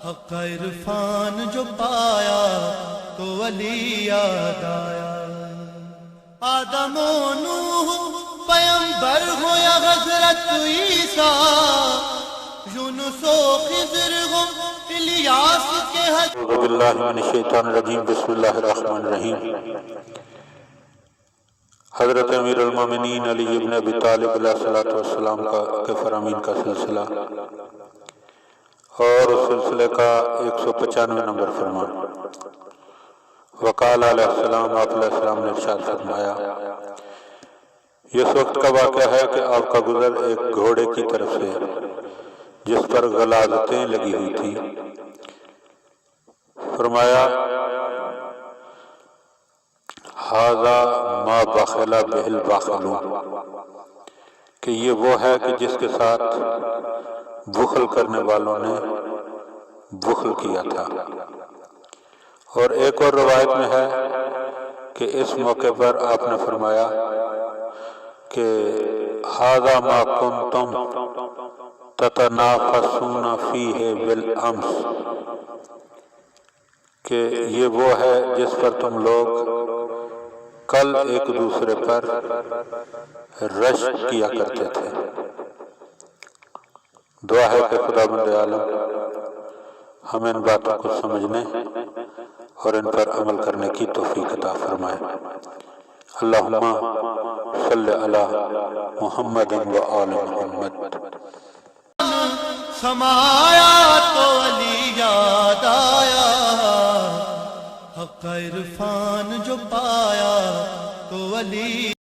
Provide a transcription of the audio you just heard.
حق عرفان جو پایا تو ولی یاد آیا۔ آدم و نوح پیمبر ہو یا حضرت عیسیٰ، یونس و خضر ہو الیاس کے حج۔ اعوذ باللہ من الشیطان الرجیم، بسم اللہ الرحمن الرحیم۔ حضرت امیر المومنین علی ابن ابی طالب علیہ الصلوۃ والسلام کے فرامین کا سلسلہ اور اس سلسلے کا 195 نمبر فرمان۔ وقال علیہ السلام، آپ علیہ السلام نے ارشاد فرمایا، یہ اس وقت کا واقعہ ہے کہ آپ کا گزر ایک گھوڑے کی طرف سے جس پر غلاظتیں لگی ہوئی تھی۔ فرمایا، ھذا ما بخل بہ الباخلون، کہ یہ وہ ہے کہ جس کے ساتھ بخل کرنے والوں نے بخل کیا تھا۔ اور ایک اور روایت میں ہے کہ اس موقع پر آپ نے فرمایا کہ ھذا ما کنتم تتنافسون فیہ بالامس، کہ یہ وہ ہے جس پر تم لوگ کل ایک دوسرے پر رشک کیا کرتے تھے۔ دعا ہے کہ خداوند عالم ہمیں ان باتوں کو سمجھنے اور ان پر عمل کرنے کی توفیق عطا فرمائے۔ اللہم صلی علی محمد و آل محمد۔ سمایا تو علی یاد آیا، حق عرفان جو پایا تو ولی